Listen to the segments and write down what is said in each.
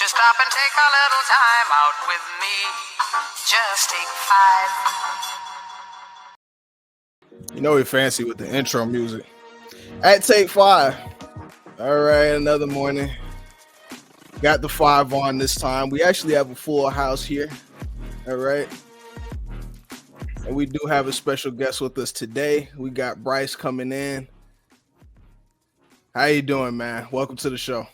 Just stop and take a little time out with me. Just take 5. You know we fancy with the intro music. At Take 5. All right, another morning. Got the 5 on this time. We actually have a full house here. All right. And we do have a special guest with us today. We got Bryce coming in. How you doing, man? Welcome to the show.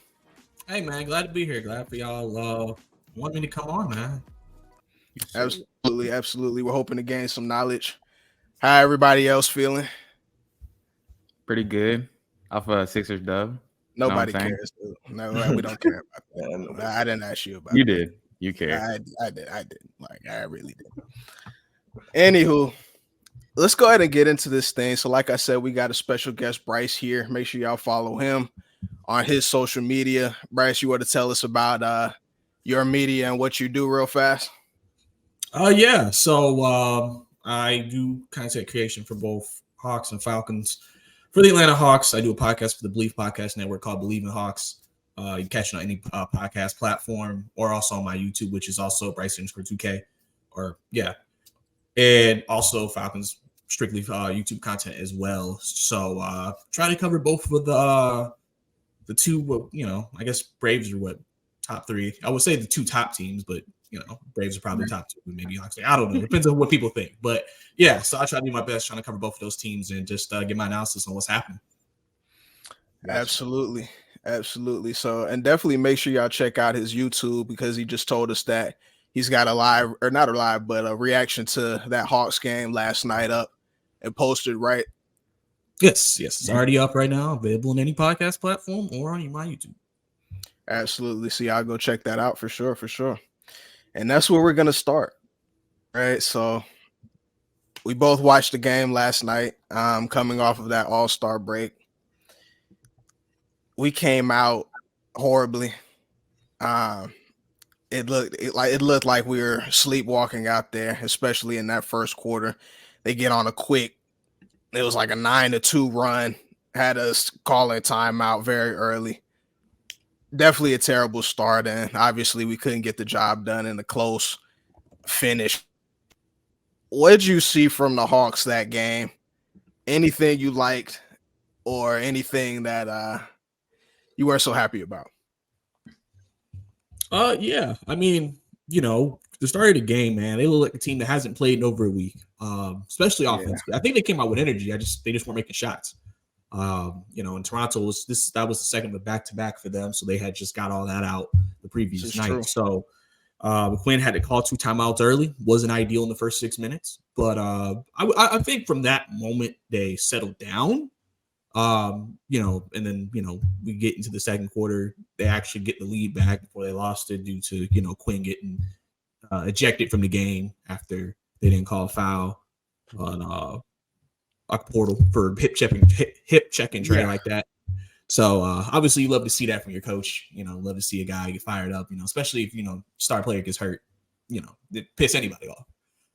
Hey, man, glad to be here. Glad for y'all want me to come on, man. Absolutely. We're hoping to gain some knowledge. How everybody else feeling? Pretty good. Off a Sixers dub. Nobody cares. No, we don't care about that. I didn't ask you about You that. did. You care. I did. Like, I really did. Anywho, let's go ahead and get into this thing. So, like I said, we got a special guest, Bryce, here. Make sure y'all follow him on his social media. Bryce, you want to tell us about your media and what you do real fast? Yeah. So I do content creation for both Hawks and Falcons. For the Atlanta Hawks, I do a podcast for the Believe Podcast Network called Believe in Hawks. You can catch it on any podcast platform or also on my YouTube, which is also Bryce_2K. And also Falcons strictly YouTube content as well. So try to cover both of the two, I guess Braves are top 3. I would say the 2 top teams, but Braves are probably top 2, maybe Hawks. I don't know. It depends on what people think. But yeah, so I try to do my best trying to cover both of those teams and just get my analysis on what's happening. Absolutely. So, and definitely make sure y'all check out his YouTube because he just told us that he's got a reaction to that Hawks game last night up and posted, right? Yes, it's already up right now, available on any podcast platform or on my YouTube. Absolutely. So y'all go check that out for sure. And that's where we're gonna start. Right. So we both watched the game last night, coming off of that All-Star break. We came out horribly. It looked like we were sleepwalking out there, especially in that first quarter. They get on it was like a 9-2 run, had us calling timeout very early. Definitely a terrible start, and obviously we couldn't get the job done in a close finish. What did you see from the Hawks that game? Anything you liked or anything that you weren't so happy about? Yeah. I mean, the start of the game, man, they look like a team that hasn't played in over a week, especially offensively. I think they came out with energy. They just weren't making shots. In Toronto that was the second of a back-to-back for them, so they had just got all that out the previous night. True. So McQuinn had to call 2 timeouts early. Wasn't ideal in the first 6 minutes, but I think from that moment they settled down. And then we get into the second quarter, they actually get the lead back before they lost it due to Quinn getting ejected from the game after they didn't call a foul on Portal for hip checking Trey like that. So obviously you love to see that from your coach. Love to see a guy get fired up. Especially if star player gets hurt. It piss anybody off.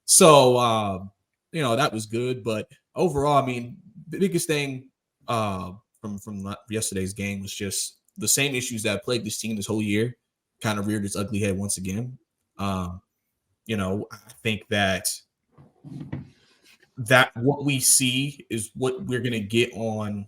So that was good. But overall, I mean, the biggest thing from yesterday's game was just the same issues that plagued this team this whole year kind of reared its ugly head once again. I think that what we see is what we're gonna get on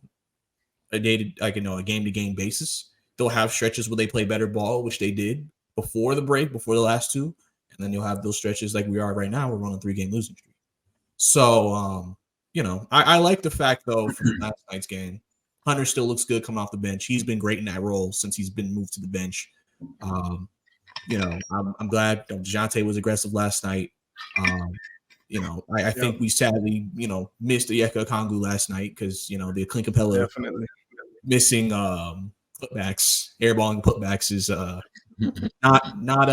a game-to-game basis. They'll have stretches where they play better ball, which they did before the break, before the last 2, and then you'll have those stretches like we are right now. We're on a 3-game losing streak. So I like the fact though from last night's game, Hunter still looks good coming off the bench. He's been great in that role since he's been moved to the bench. I'm glad DeJounte was aggressive last night. I think we sadly, missed the Onyeka Okongwu last night because, the Clint Capella missing putbacks, airballing putbacks is not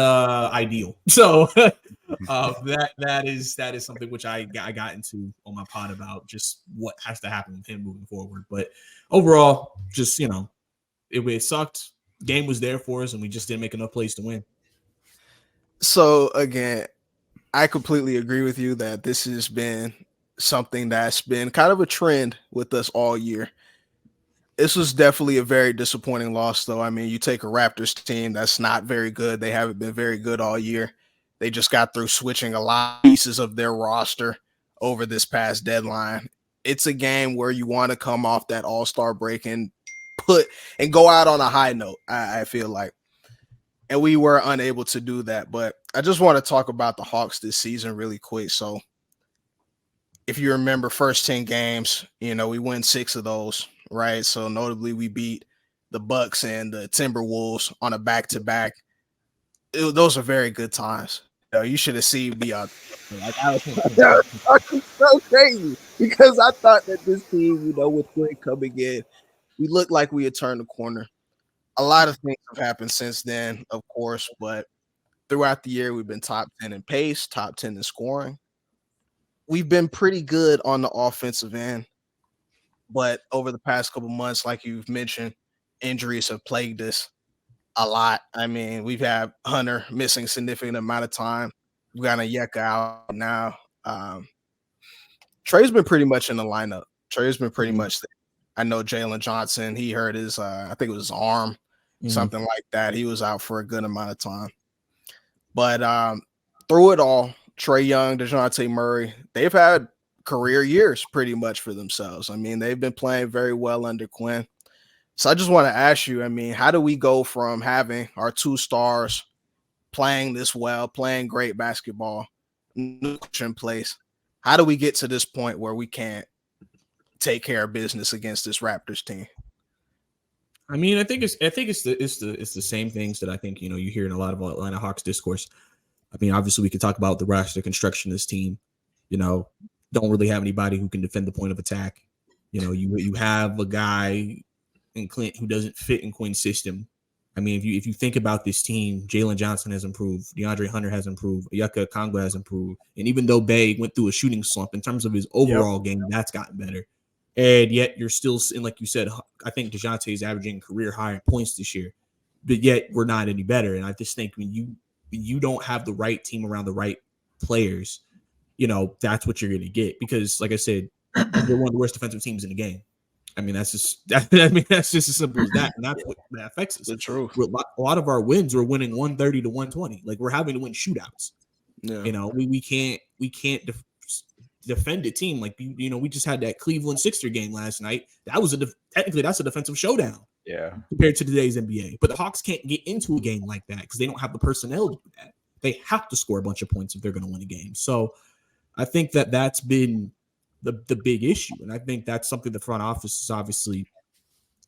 ideal. So that is something which I got into on my pod about just what has to happen with him moving forward. But overall, just it sucked. Game was there for us, and we just didn't make enough plays to win. So again, I completely agree with you that this has been something that's been kind of a trend with us all year. This was definitely a very disappointing loss, though. I mean, you take a Raptors team that's not very good. They haven't been very good all year. They just got through switching a lot of pieces of their roster over this past deadline. It's a game where you want to come off that All-Star break and go out on a high note, I feel like. And we were unable to do that. But I just want to talk about the Hawks this season really quick. So if you remember, first 10 games, we win 6 of those, right? So notably, we beat the Bucks and the Timberwolves on a back-to-back. Those are very good times. You should have seen me on. I was so crazy because I thought that this team, with Quinn coming in, we looked like we had turned the corner. A lot of things have happened since then, of course, but throughout the year, we've been top 10 in pace, top 10 in scoring. We've been pretty good on the offensive end, but over the past couple months, like you've mentioned, injuries have plagued us a lot. I mean, we've had Hunter missing significant amount of time. We've got Onyeka out now. Trey's been pretty much in the lineup. Trey's been pretty much there. I know Jalen Johnson, he hurt his, I think it was his arm, something like that. He was out for a good amount of time. But through it all, Trae Young, DeJounte Murray, they've had career years pretty much for themselves. I mean, they've been playing very well under Quinn. So I just want to ask you, I mean, how do we go from having our 2 stars playing this well, playing great basketball, new coach in place? How do we get to this point where we can't take care of business against this Raptors team? I mean, I think it's the same things that I think, you hear in a lot of Atlanta Hawks discourse. I mean, obviously we could talk about the roster construction of this team, don't really have anybody who can defend the point of attack. You have a guy in Clint who doesn't fit in Quinn's system. I mean, if you think about this team, Jalen Johnson has improved, DeAndre Hunter has improved, Onyeka Okongwu has improved, and even though Bey went through a shooting slump in terms of his overall game, that's gotten better. And yet you're still, and like you said, I think DeJounte is averaging career high points this year, but yet we're not any better. And I just think when you don't have the right team around the right players, that's what you're going to get. Because, like I said, they're one of the worst defensive teams in the game. I mean, that's just as simple as that, and that's what that affects us. The truth. A lot of our wins, we're winning 130 to 120. Like, we're having to win shootouts. Yeah. We can't defend a team like we just had that Cleveland Sixer game last night. That was technically that's a defensive showdown. Yeah. Compared to today's NBA, but the Hawks can't get into a game like that because they don't have the personnel to do that. They have to score a bunch of points if they're going to win a game. So I think that's been the big issue, and I think that's something the front office is obviously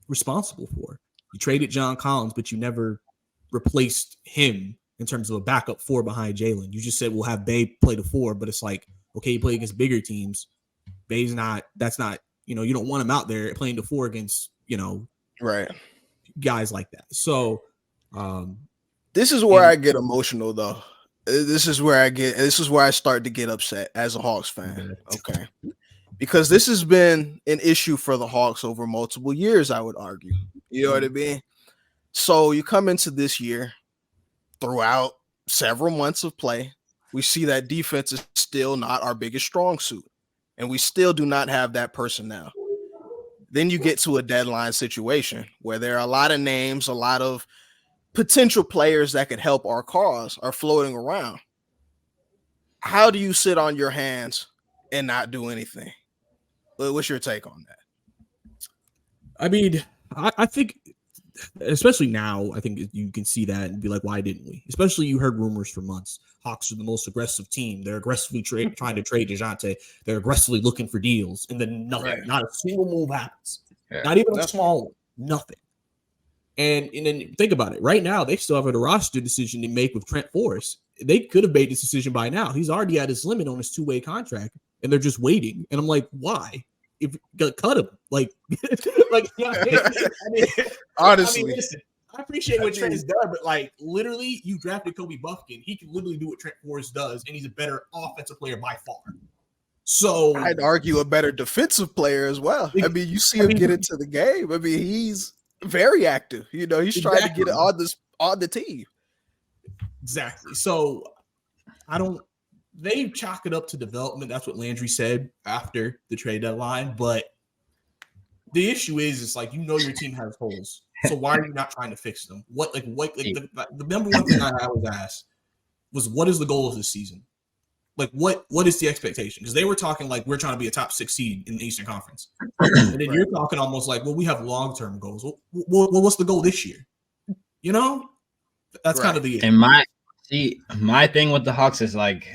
responsible for. You traded John Collins, but you never replaced him in terms of a backup 4 behind Jalen. You just said we'll have Bey play the 4, but it's like, okay, you play against bigger teams. Bey's not. That's not. You don't want him out there playing the 4 against right guys like that. So this is where I get emotional, though. This is where I start to get upset as a Hawks fan. Okay. Because this has been an issue for the Hawks over multiple years, I would argue. You know what I mean? So you come into this year, throughout several months of play, we see that defense is still not our biggest strong suit, and we still do not have that personnel. Then you get to a deadline situation where there are a lot of names, a lot of potential players that could help our cause are floating around. How do you sit on your hands and not do anything? What's your take on that? I mean, I think, especially now, I think you can see that and be like, why didn't we? Especially you heard rumors for months. Hawks are the most aggressive team. They're aggressively trying to trade DeJounte. They're aggressively looking for deals. And then nothing, right. Not a single move happens. Yeah. Not even a small one. Nothing. And then think about it. Right now, they still have a roster decision to make with Trent Forrest. They could have made this decision by now. He's already at his limit on his 2-way contract, and they're just waiting. And I'm like, why? If cut him, like, I mean, honestly, listen, I appreciate what Trent has done, but like, literally, you drafted Kobe Buffkin. He can literally do what Trent Forrest does, and he's a better offensive player by far. So I'd argue a better defensive player as well. I mean, you see him get into the game. I mean, he's very active. He's trying to get it on the team. Exactly. So they chalk it up to development. That's what Landry said after the trade deadline. But the issue is like your team has holes, so why are you not trying to fix them? The number one thing I was asked was, what is the goal of this season? Like, what is the expectation? Because they were talking like we're trying to be a top 6 seed in the Eastern Conference, and then you're talking almost like, well, we have long-term goals. Well, what's the goal this year? That's kind of the and my thing with the Hawks is like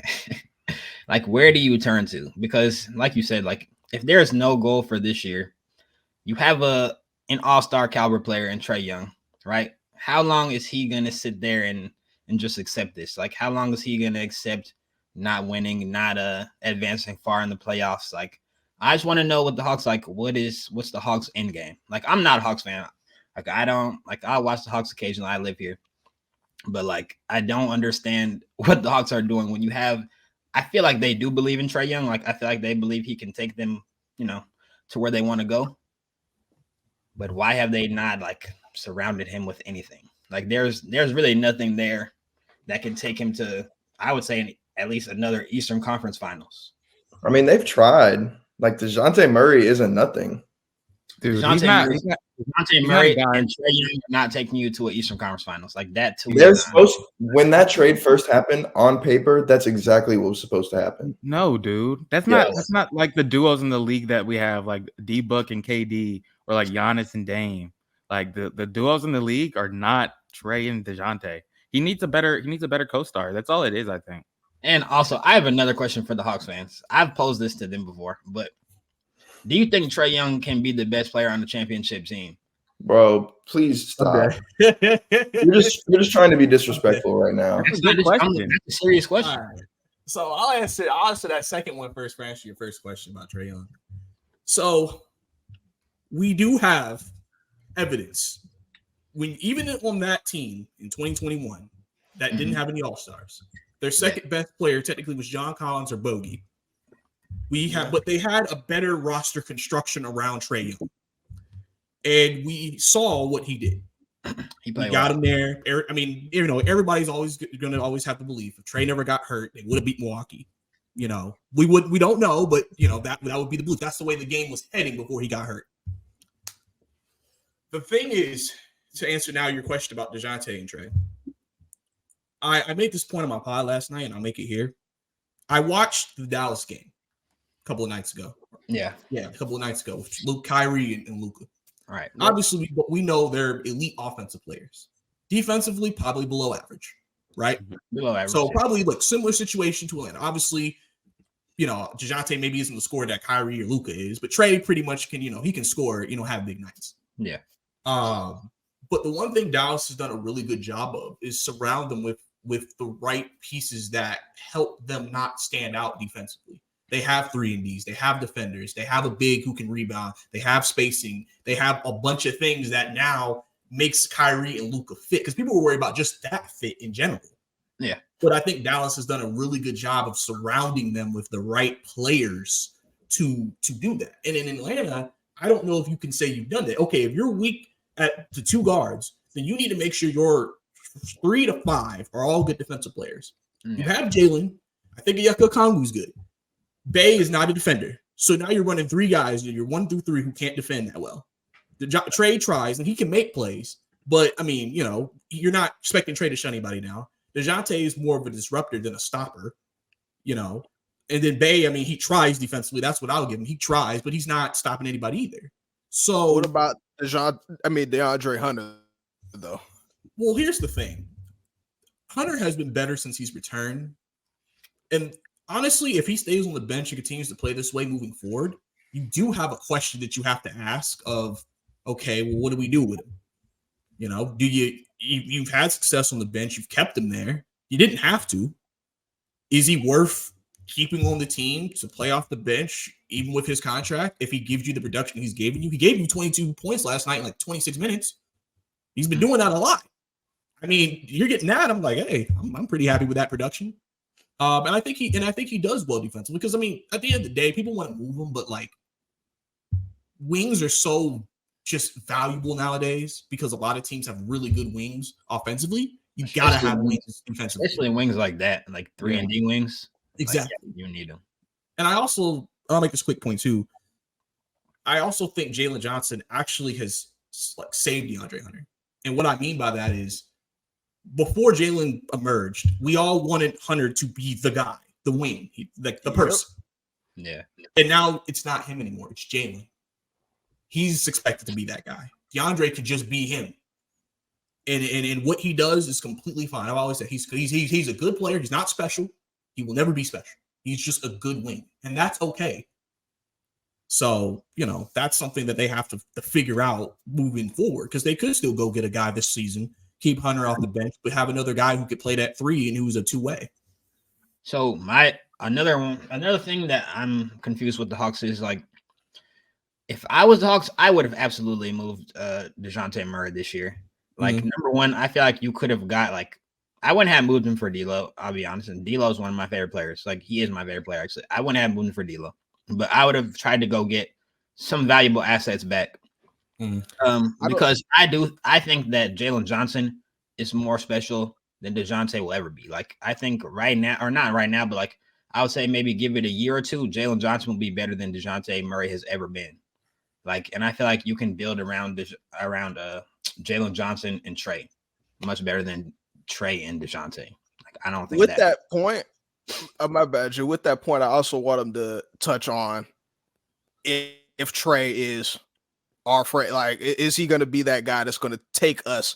where do you turn to? Because like you said, like if there's no goal for this year, you have an all-star caliber player in Trae Young, right? How long is he gonna sit there and just accept this? Like, how long is he gonna accept not winning, not advancing far in the playoffs? Like, I just want to know what the Hawks like. What's the Hawks end game? Like, I'm not a Hawks fan. Like, I watch the Hawks occasionally. I live here, but like, I don't understand what the Hawks are doing when you have. I feel like they do believe in Trae Young. Like, I feel like they believe he can take them, to where they want to go. But why have they not like surrounded him with anything? Like, there's really nothing there that can take him to, I would say, at least another Eastern Conference Finals. I mean, they've tried. Like, DeJounte Murray isn't nothing. Dude, DeJounte Murray and Trae Young are not taking you to an Eastern Conference Finals. Like, that too. When that trade first happened, on paper, that's exactly what was supposed to happen. No, dude. That's not like the duos in the league that we have, like D-Book and KD, or like Giannis and Dame. Like, the duos in the league are not Trae and DeJounte. He needs a better co-star. That's all it is, I think. And also, I have another question for the Hawks fans. I've posed this to them before, but do you think Trae Young can be the best player on the championship team? Bro, please stop. Okay. You're just trying to be disrespectful right now. That's a serious question. Right. So I'll answer that second one first for answer your first question about Trae Young. So we do have evidence even on that team in 2021 that didn't have any All-Stars. Their second best player technically was John Collins or Bogey. But they had a better roster construction around Trae Young. And we saw what he did. He got him there. I mean, everybody's always going to always have to believe if Trae never got hurt, they would have beat Milwaukee. We don't know, but that would be the belief. That's the way the game was heading before he got hurt. The thing is, to answer now your question about DeJounte and Trae, I made this point on my pod last night, and I'll make it here. I watched the Dallas game a couple of nights ago. Yeah, a couple of nights ago with Kyrie and Luka. All right. Obviously, we know they're elite offensive players. Defensively, probably below average, right? Below average. So probably like similar situation to Atlanta. Obviously, DeJounte maybe isn't the scorer that Kyrie or Luka is, but Trae pretty much can, he can score, have big nights. Yeah. But the one thing Dallas has done a really good job of is surround them with the right pieces that help them not stand out defensively. They have 3-and-Ds. They have defenders. They have a big who can rebound. They have spacing. They have a bunch of things that now makes Kyrie and Luka fit, because people were worried about just that fit in general. Yeah. But I think Dallas has done a really good job of surrounding them with the right players to do that. And in Atlanta, I don't know if you can say you've done that. Okay, if you're weak at the 2 guards, then you need to make sure your 3 to 5 are all good defensive players. Yeah. You have Jalen. I think Onyeka Okongwu's good. Bey is not a defender. So now you're running 3 guys, you're 1 through 3 who can't defend that well. Trae tries, and he can make plays. But, I mean, you're not expecting Trae to shut anybody down. DeJounte is more of a disruptor than a stopper, And then Bey, I mean, he tries defensively. That's what I'll give him. He tries, but he's not stopping anybody either. So what about DeAndre Hunter, though? Well, here's the thing. Hunter has been better since he's returned. And honestly, if he stays on the bench and continues to play this way moving forward, you do have a question that you have to ask of, okay, well, what do we do with him? Do you've had success on the bench. You've kept him there. You didn't have to. Is he worth keeping on the team to play off the bench, even with his contract? If he gives you the production he's given you, he gave you 22 points last night in like 26 minutes. He's been doing that a lot. I mean, you're getting that. I'm like, hey, I'm pretty happy with that production. And I think he does well defensively, because I mean, at the end of the day, people want to move him, but like wings are so just valuable nowadays because a lot of teams have really good wings offensively. You gotta have wings defensively, especially wings like that, like 3-and-D wings. Exactly, like, you need them. And I'll make this quick point too. I also think Jalen Johnson actually has like saved DeAndre Hunter. And what I mean by that is before Jalen emerged, we all wanted Hunter to be the guy, the wing, the person. Yeah. And now it's not him anymore. It's Jalen. He's expected to be that guy. DeAndre could just be him. And what he does is completely fine. I've always said he's a good player. He's not special. He will never be special. He's just a good wing. And that's okay. So, that's something that they have to figure out moving forward, because they could still go get a guy this season, keep Hunter off the bench, but have another guy who could play that 3 and who's a 2-way. So another thing that I'm confused with the Hawks is like, if I was the Hawks, I would have absolutely moved DeJounte Murray this year. Like, number one, I feel like you could have got I wouldn't have moved him for D'Lo. I'll be honest, and D'Lo is one of my favorite players. Like, he is my favorite player. Actually, I wouldn't have moved him for D'Lo, but I would have tried to go get some valuable assets back. Because I think that Jalen Johnson is more special than DeJounte will ever be. Like, I think right now, or not right now, but like I would say maybe give it a year or two, Jalen Johnson will be better than DeJounte Murray has ever been. Like, and I feel like you can build around Jalen Johnson and Trey much better than Trey and DeJounte. Like, I don't think with that point, my bad, Drew. With that point, I also want him to touch on if Trey is our friend. Like, is he going to be that guy that's going to take us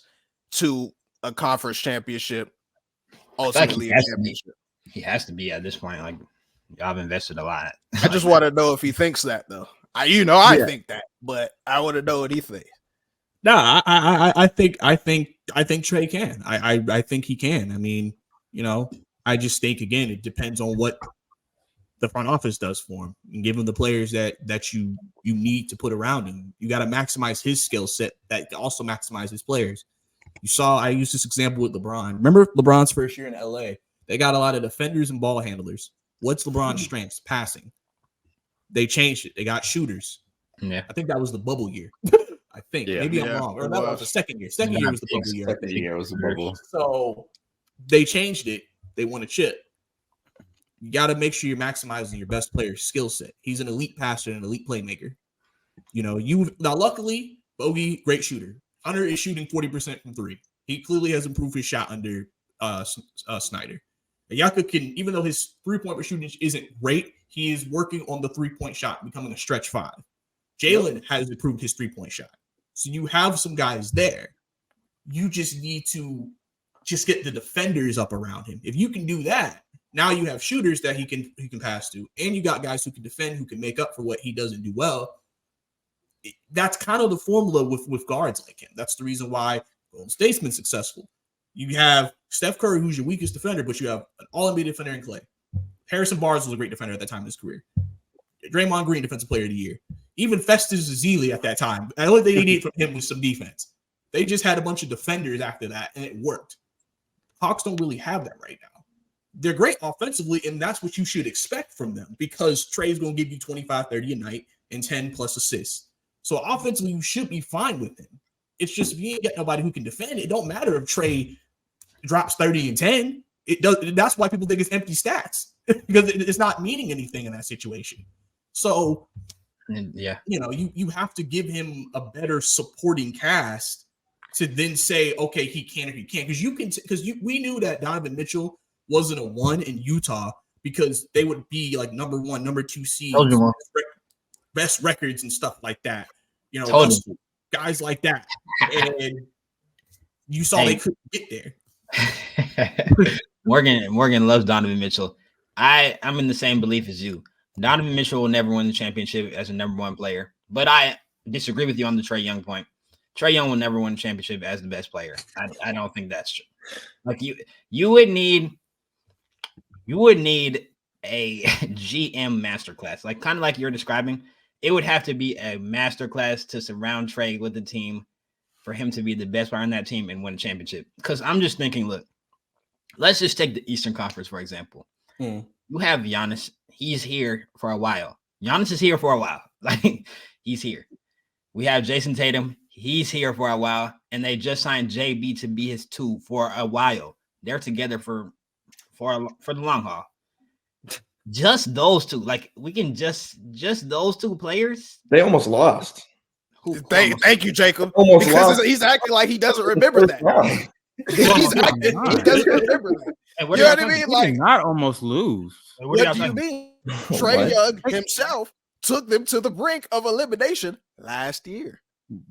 to a conference championship? Ultimately, he has to be at this point. Like, I've invested a lot. I just want to know if he thinks that, though. I think that, but I want to know what he thinks. No, I think Trey can. I think he can. I mean, I just think, again, it depends on what the front office does for him and give him the players that you need to put around him. You got to maximize his skill set that also maximize his players. I used this example with LeBron. Remember LeBron's first year in LA? They got a lot of defenders and ball handlers. What's LeBron's strengths? Passing. They changed it. They got shooters. Yeah. I think that was the bubble year. I think. Maybe I'm wrong. Or that was the second year. Second year was the bubble year. Second year was the bubble. So they changed it. They won a chip. You got to make sure you're maximizing your best player's skill set. He's an elite passer and an elite playmaker. Now luckily, Bogey, great shooter. Hunter is shooting 40% from 3. He clearly has improved his shot under Snyder. Yaka can, even though his 3-point shooting isn't great, he is working on the 3-point shot, becoming a stretch 5. Jalen has improved his 3-point shot. So you have some guys there. You just need to just get the defenders up around him. If you can do that, now you have shooters that he can pass to, and you got guys who can defend, who can make up for what he doesn't do well. That's kind of the formula with guards like him. That's the reason why Golden State's been successful. You have Steph Curry, who's your weakest defender, but you have an all-NBA defender in Clay. Harrison Barnes was a great defender at that time in his career. Draymond Green, Defensive Player of the Year. Even Festus Ezeli at that time. The only thing they needed from him was some defense. They just had a bunch of defenders after that, and it worked. Hawks don't really have that right now. They're great offensively, and that's what you should expect from them, because Trey's going to give you 25, 30 a night and 10 plus assists. So offensively, you should be fine with him. It's just if you ain't got nobody who can defend, it don't matter if Trey drops 30 and 10. It does. That's why people think it's empty stats, because it's not meaning anything in that situation. So, yeah, you have to give him a better supporting cast to then say, okay, he can or he can't. Because we knew that Donovan Mitchell wasn't a 1 in Utah because they would be like number 1, number 2 seeds, best records and stuff like that. Guys like that, and you saw they couldn't get there. Morgan loves Donovan Mitchell. I'm in the same belief as you. Donovan Mitchell will never win the championship as a number 1 player, but I disagree with you on the Trey Young point. Trey Young will never win the championship as the best player. I don't think that's true. Like you would need a GM masterclass, like kind of like you're describing. It would have to be a masterclass to surround Trey with the team for him to be the best player on that team and win a championship. Because I'm just thinking, look, let's just take the Eastern Conference, for example. You have Giannis. He's here for a while. Giannis is here for a while. Like, he's here. We have Jason Tatum. He's here for a while. And they just signed JB to be his 2 for a while. They're together for the long haul. Just those two. Like we can just those two players. They almost lost. Thank you, Jacob. Almost Because lost. he's acting like he doesn't remember that. Round. He's acting, he doesn't remember that. Hey, You know what I mean? He Like, did not almost lose. What are what y'all do you talking- mean? Trey What? Young himself took them to the brink of elimination last year.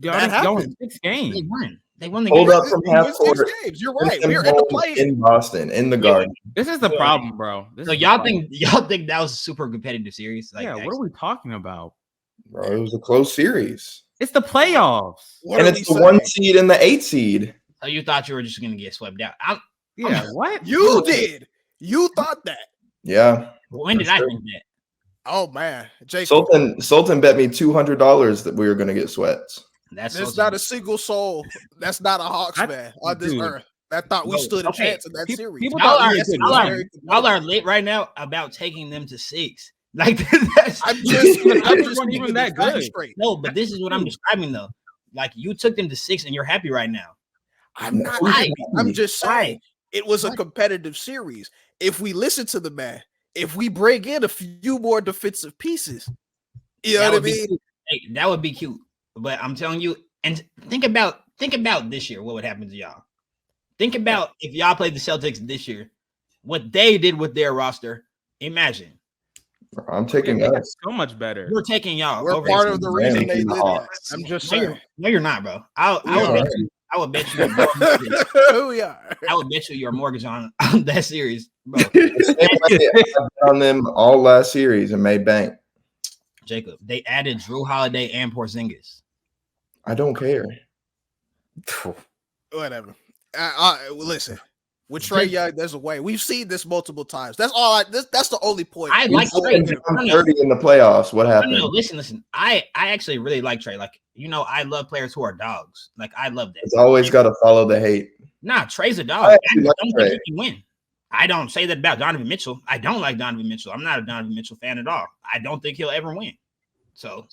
Y'all That y'all won happened. 6 They games. won. They won the Hold game. up from We half won 6 court. games. You're right. Them We're in the home play. in Boston in the Garden. This is the Yeah. problem, bro. This So is the y'all problem. think that was a super competitive series? Like, yeah, what are we talking about? Bro, it was a close series. It's the playoffs. What And are we it's the saying? 1 seed and the 8 seed. So you thought you were just gonna get swept out? Yeah, what? You did. You thought that. Yeah. When did For I sure. think that? Oh man, Jacob. Sultan bet me $200 that we were gonna get sweats. That's There's so not a single soul that's not a Hawks fan on this dude. earth that thought we No, stood a okay. chance in that Pe- series. people Y'all thought are, we were good. y'all, are, Very y'all are late right now about taking them to 6. Like that's I'm just, Even- I'm I just wasn't keeping even the that facts good. straight. no, but this is what I'm describing though. Like you took them to 6 and you're happy right now. I'm not. Why? happy. I'm just saying Why? it was a Why? competitive series. If we listen to the man, if we bring in a few more defensive pieces, you know That what I would be mean? cute. Hey, that would be cute. But I'm telling you, and think about this year. What would happen to y'all? Think about if y'all played the Celtics this year, what they did with their roster. Imagine I'm taking They got us. so much better. we're taking y'all. We're over part these of the teams. reason Man, they did the that. Hawks. I'm just No, saying. you're not, bro. I We would are. bet you. I would bet you. Your mortgage- we are. I would bet you your mortgage on that series, bro. The same way I bet on them all last series and made bank. Jacob, they added Drew Holiday and Porzingis. I don't care. Whatever. Listen, with Trey Young, there's a way. We've seen this multiple times. That's all. That's the only point. I We like put Trey. them down 30 in the playoffs. What No, happened? no, listen. I actually really like Trey. Like, I love players who are dogs. Like, I love that. It's always got to follow the hate. Nah, Trey's a I dog. I actually like don't Trey. think he can win. I don't say that about Donovan Mitchell. I don't like Donovan Mitchell. I'm not a Donovan Mitchell fan at all. I don't think he'll ever win. So,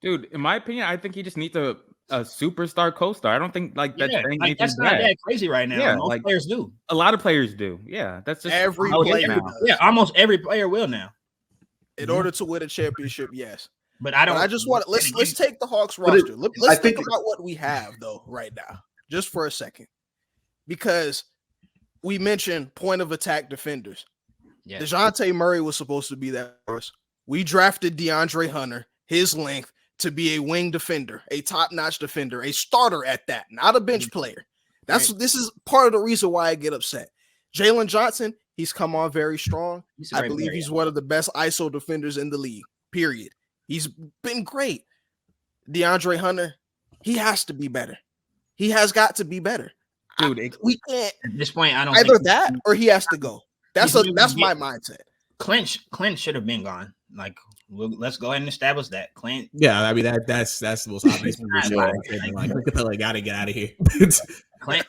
Dude, in my opinion, I think he just needs a superstar co-star. I don't think like that's yeah, saying like, anything that's not bad. that crazy right now. Yeah, Most like- players do. A lot of players do. Yeah, that's just Every how it is player now. does. Yeah, almost every player will now. In order to win a championship, yes. But I But don't. I just want let's take the Hawks But it- roster. Let's I think think- about what we have though right now, just for a second, because we mentioned point of attack defenders. Yeah. DeJounte Murray was supposed to be that first. We drafted DeAndre Hunter, his length, to be a wing defender, a top-notch defender, a starter at that, not a bench player. This is part of the reason why I get upset. Jalen Johnson, he's come on very strong. He's a I great believe player, he's yeah. one of the best ISO defenders in the league. Period. He's been great. DeAndre Hunter, he has to be better. He has got to be better. Dude, We can't At this point, I don't either think that or he has to go. That's my mindset. Clint should have been gone. Like, let's go ahead and establish that Clint. Yeah, I mean that's the most obvious move. Yeah. Like Capella gotta get out of here. Clint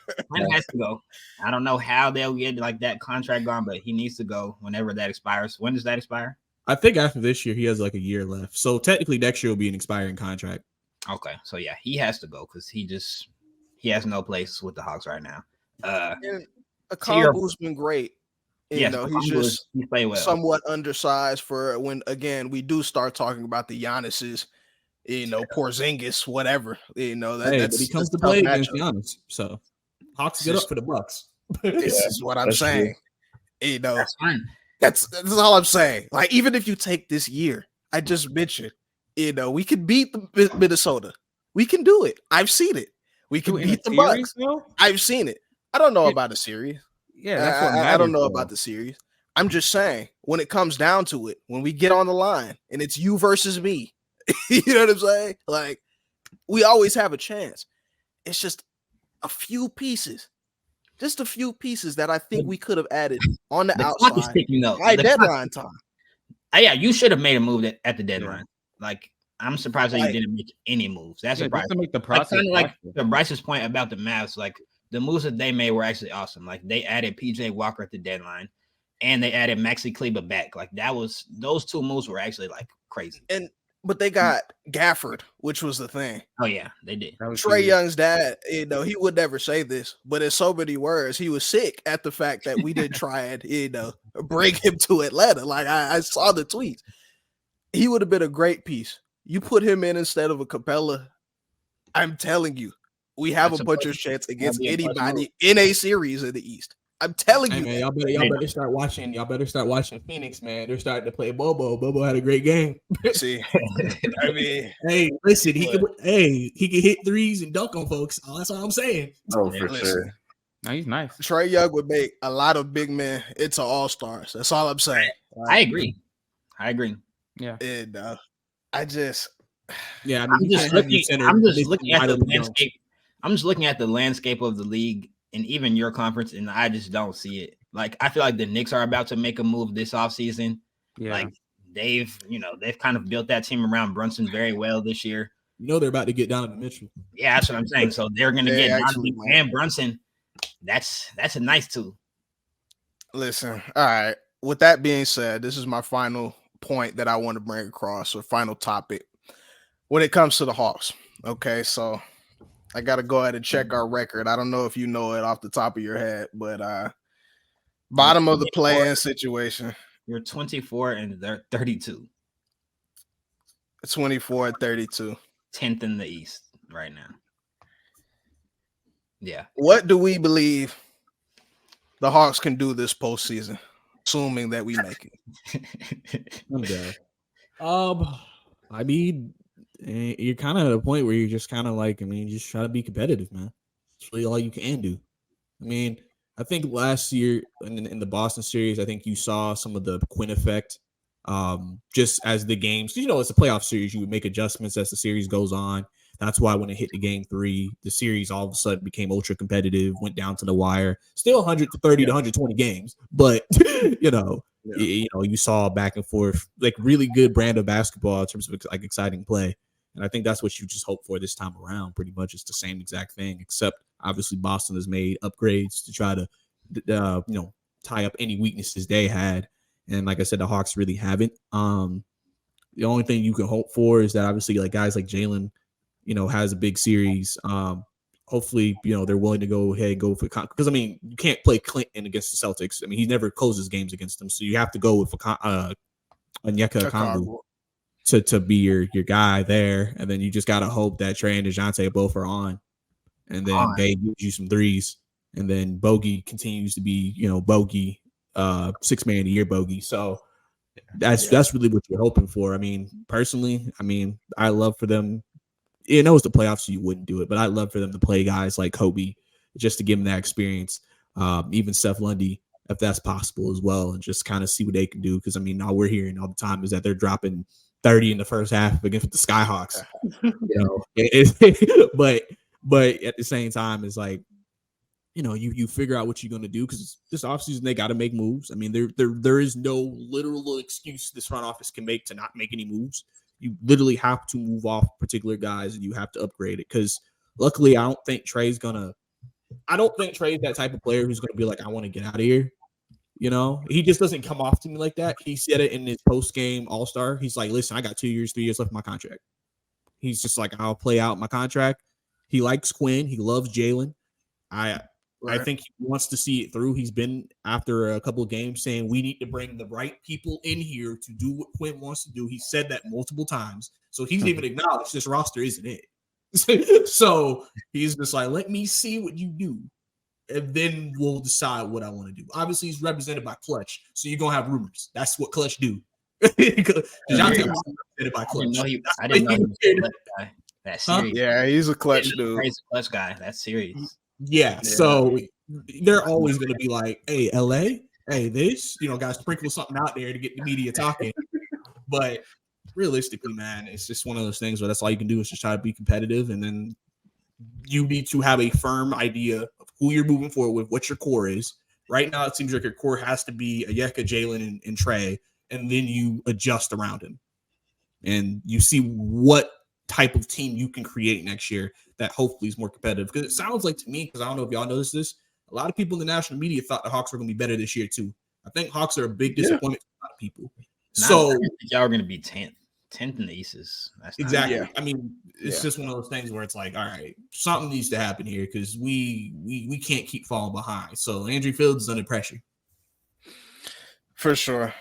has to go. I don't know how they'll get like that contract gone, but he needs to go whenever that expires. When does that expire? I think after this year he has like a year left. So technically next year will be an expiring contract. Okay, so yeah, he has to go because he has no place with the Hawks right now. And your- Okongwu's been great. You Yes, know, Okongwu he's just he played well. somewhat undersized for when again we do start talking about the Giannis's, Porzingis, whatever. But he comes that's to a play tough against matchup. Giannis. So Hawks get up for the Bucks. This is what I'm that's true. saying. That's fine. That's all I'm saying. Like, even if you take this year, I just mentioned, we can beat the Minnesota. We can do it. I've seen it. We can Dude, in a beat the series, Bucks. though? I've seen it. I don't know Yeah. about a series. Yeah, that's what I don't matters, know though. about the series. I'm just saying, when it comes down to it, when we get on the line and it's you versus me, you know what I'm saying? Like, we always have a chance. It's just a few pieces. Just a few pieces that I think we could have added on the The clock is outside ticking though. by The clock- deadline time. Yeah, you should have made a move at the deadline. Like, I'm surprised that Right. you didn't make any moves. That's Yeah, just surprising. to make the Like, process kind of like faster. to Bryce's point about the Mavs, like the moves that they made were actually awesome. Like they added PJ Walker at the deadline, and they added Maxi Kleber back. Like those two moves were actually like crazy. But they got Gafford, which was the thing. Oh yeah, they did. That was Trey huge. Young's dad, he would never say this, but in so many words, he was sick at the fact that we didn't try and, bring him to Atlanta. Like I saw the tweets. He would have been a great piece. You put him in instead of a Capella. I'm telling you, we have a butcher's chance against anybody in a series in the East. I'm telling you, man, y'all better start watching. Y'all better start watching Phoenix, man. They're starting to play Bobo. Bobo had a great game. See, I mean, hey, listen, he can hit threes and dunk on folks. That's all I'm saying. Oh, for sure. No, he's nice. Trae Young would make a lot of big men into all-stars. That's all I'm saying. I agree. Yeah, And I just, yeah, I I'm mean, just looking at the landscape. I'm just looking at the landscape of the league and even your conference, and I just don't see it. Like, I feel like the Knicks are about to make a move this offseason. yeah. Like, they've kind of built that team around Brunson very well this year. You know they're about to get Donovan Mitchell. Yeah, that's what I'm saying. So they're going to get Donovan and Brunson. That's a nice tool. listen. All right. With that being said, this is my final point that I want to bring across, or final topic when it comes to the Hawks. Okay, so I got to go ahead and check our record. I don't know if you know it off the top of your head, but bottom of the play-in situation. You're 24 and they're 32. 24-32. 10th in the East right now. Yeah. What do we believe the Hawks can do this postseason, assuming that we make it? Okay. I mean, you're kind of at a point where you're just kind of like, I mean, just try to be competitive, man. It's really all you can do. I mean, I think last year in the Boston series, I think you saw some of the Quinn effect. Just as the games, it's a playoff series, you would make adjustments as the series goes on. That's why when it hit the game 3, the series all of a sudden became ultra competitive, went down to the wire. Still 130 to 120 games, but you saw back and forth, like really good brand of basketball in terms of like exciting play. And I think that's what you just hope for this time around. Pretty much it's the same exact thing, except obviously Boston has made upgrades to try to tie up any weaknesses they had. And like I said, the Hawks really haven't. The only thing you can hope for is that obviously like guys like Jalen, has a big series. Hopefully, they're willing to go ahead and go for, because I mean, you can't play Clinton against the Celtics. I mean, he never closes games against them, so you have to go with Onyeka Okongwu to be your guy there, and then you just gotta hope that Trae and DeJounte both are on, and then they gives you some threes, and then Bogey continues to be Bogey, 6 man of the year Bogey. So that's really what you're hoping for. I mean, personally, I love for them. It's the playoffs, so you wouldn't do it, but I'd love for them to play guys like Kobe just to give them that experience. Even Seth Lundy, if that's possible as well, and just kind of see what they can do. Because I mean, all we're hearing all the time is that they're dropping 30 in the first half against the Skyhawks. But at the same time, it's like, you figure out what you're going to do, because this offseason they got to make moves. I mean, there is no literal excuse this front office can make to not make any moves. You literally have to move off particular guys, and you have to upgrade it. Because luckily, I don't think Trae's that type of player who's going to be like, I want to get out of here. He just doesn't come off to me like that. He said it in his post-game All-Star. He's like, listen, I got 2 years, 3 years left of my contract. He's just like, I'll play out my contract. He likes Quinn. He loves Jalen. I think he wants to see it through. He's been, after a couple of games, saying we need to bring the right people in here to do what Quinn wants to do. He said that multiple times. So he's even acknowledged this roster isn't it. So he's just like, let me see what you do, and then we'll decide what I want to do. Obviously, he's represented by Clutch, so you're going to have rumors. That's what Clutch do. DeJounte was represented by Clutch. I didn't know he was a Clutch guy. That's serious. Yeah, he's a Clutch dude. He's a Clutch guy. That's serious. Yeah, so they're always going to be like, hey, LA, hey, this, guys, sprinkle something out there to get the media talking. But realistically, man, it's just one of those things where that's all you can do is just try to be competitive. And then you need to have a firm idea of who you're moving forward with, what your core is. Right now, it seems like your core has to be Onyeka, Jalen, and Trae, and then you adjust around him. And you see what type of team you can create next year that hopefully is more competitive. Because it sounds like to me, because I don't know if y'all noticed this, a lot of people in the national media thought the Hawks were going to be better this year too. I think Hawks are a big disappointment to a lot of people. So y'all are going to be 10th in the East. Exactly. Yeah. I mean, it's just one of those things where it's like, all right, something needs to happen here, because we can't keep falling behind. So Andrew Fields is under pressure. For sure.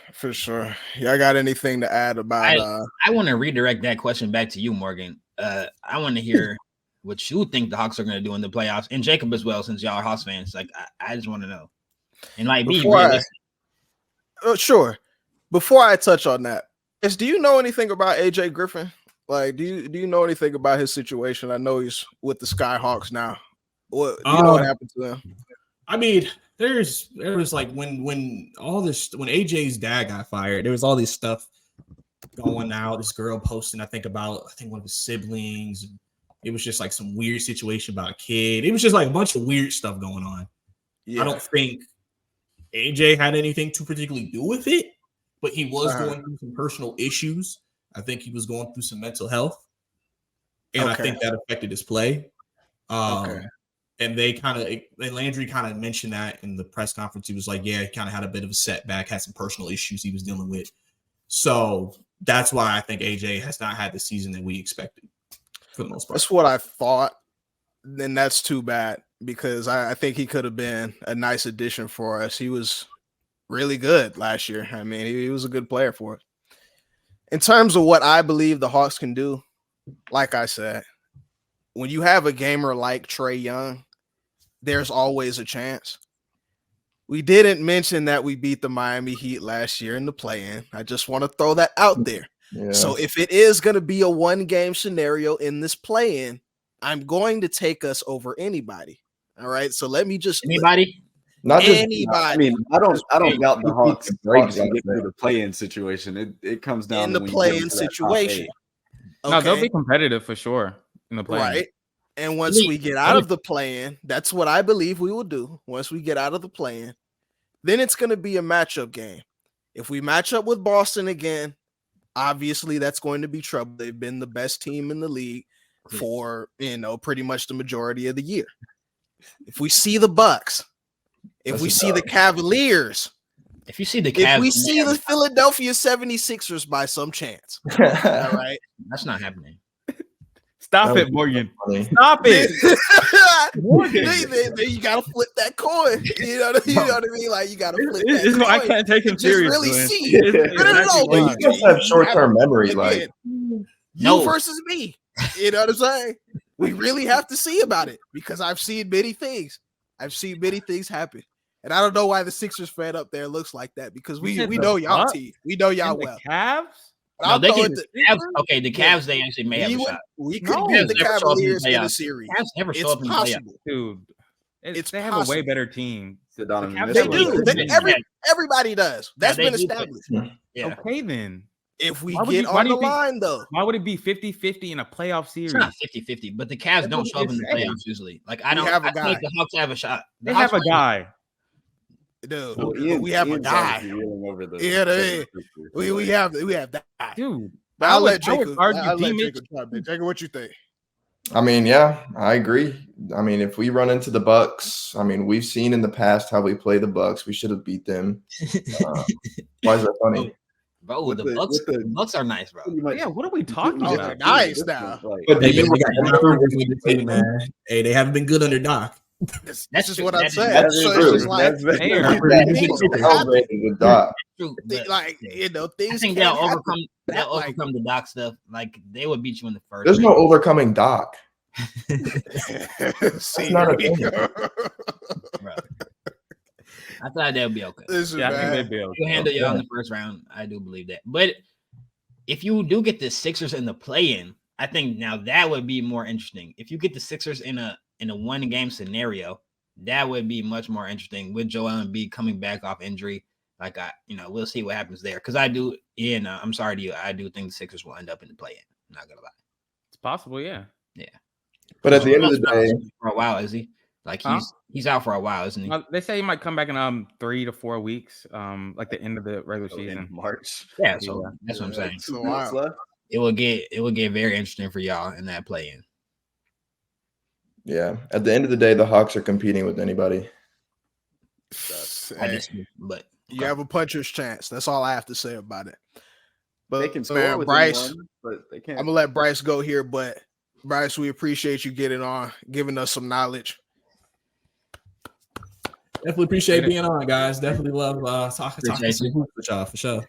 Y'all got anything to add about I want to redirect that question back to you, Morgan. I want to hear what you think the Hawks are going to do in the playoffs, and Jacob as well, since y'all are Hawks fans. Like, I just want to know, and like be realistic. Sure. Before I touch on that, do you know anything about AJ Griffin? Like, do you know anything about his situation? I know he's with the Skyhawks now. What do you know what happened to him? I mean, there was like when AJ's dad got fired, there was all this stuff going out. This girl posting, I think one of his siblings. It was just like some weird situation about a kid. It was just like a bunch of weird stuff going on. Yeah. I don't think AJ had anything to particularly do with it, but he was going through some personal issues. I think he was going through some mental health, and I think that affected his play. And Landry kind of mentioned that in the press conference. He was like, yeah, he kind of had a bit of a setback, had some personal issues he was dealing with. So that's why I think AJ has not had the season that we expected for the most part. That's what I thought. Then that's too bad because I think he could have been a nice addition for us. He was really good last year. I mean, he was a good player for us. In terms of what I believe the Hawks can do, like I said, when you have a gamer like Trae Young, there's always a chance. We didn't mention that we beat the Miami Heat last year in the play-in. I just want to throw that out there. Yeah. So if it is going to be a one-game scenario in this play-in, I'm going to take us over anybody. All right. So let me just anybody. Not just anybody. I mean, I don't doubt the Hawks to get through the play-in situation. It comes down in to the play-in situation. Okay. No, they'll be competitive for sure in the play-in. Right. And once we get out of the play-in, that's what I believe we will do. Once we get out of the play-in, then it's going to be a matchup game. If we match up with Boston again, obviously that's going to be trouble. They've been the best team in the league for, pretty much the majority of the year. If we see the Bucks, if we see the Cavaliers, if you see the Cavs, if we see the Philadelphia 76ers by some chance, all right, that's not happening. Stop it, Morgan. Stop it. Then you gotta flip that coin. You know what I mean? Like you gotta flip that coin. I can't take him seriously. Really see. No. You just have short-term memory, like you versus me. You know what I'm saying? We really have to see about it because I've seen many things. I've seen many things happen. And I don't know why the Sixers fan up there looks like that because we know y'all team. We know y'all well. Cavs? No, they can, the Cavs, they actually may have a shot. We could beat the Cavaliers in the series. Cavs never show up in the playoffs. Dude, they have a way better team. They do. Everybody does. That's been established. Yeah. Okay, then. If we get on the line, though. Why would it be 50-50 in a playoff series? It's not 50-50, but the Cavs don't show up in the playoffs usually. Like, I think the Hawks have a shot. They have a guy. Dude, we have a guy. We have that guy. Dude, I'll let Jacob chime in. Jacob, what you think? I mean, yeah, I agree. I mean, if we run into the Bucks, I mean, we've seen in the past how we play the Bucks. We should have beat them. Why is that funny? Bro, the Bucks are nice, bro. Yeah, what are we talking about? They're nice now. But they haven't been good under Doc. That's just what I'm saying. That's true. Like, things. I think they'll overcome the Doc stuff. Like they would beat you in the first. There's no overcoming Doc. See, not a thing. Bro. I thought they'll be okay. I think they'd be okay. You'll handle y'all in the first round. I do believe that. But if you do get the Sixers in the play-in, I think now that would be more interesting. If you get the Sixers in a one-game scenario, that would be much more interesting with Joel Embiid coming back off injury. Like we'll see what happens there. Because I'm sorry to you, I do think the Sixers will end up in the play-in. I'm not gonna lie. It's possible, yeah. Yeah. But at the end of the day, for a while, is he? Like he's out for a while, isn't he? They say he might come back in 3 to 4 weeks, like the end of the regular season, March. Yeah, so that's what I'm saying. So wow. It will get very interesting for y'all in that play-in. Yeah, at the end of the day, the Hawks are competing with anybody. But you have a puncher's chance. That's all I have to say about it. But they can score with Bryce, but they can't. I'm gonna let Bryce go here, but Bryce, we appreciate you getting on, giving us some knowledge. Definitely appreciate being on, guys. Definitely love talking some hoops with y'all for sure.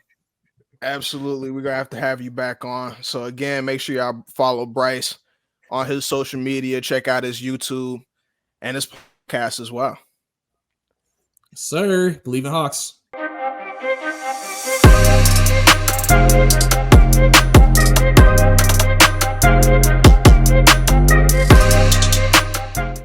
Absolutely. We're going to have you back on. So, again, make sure y'all follow Bryce on his social media. Check out his YouTube and his podcast as well. Sir, Believe in Hawks.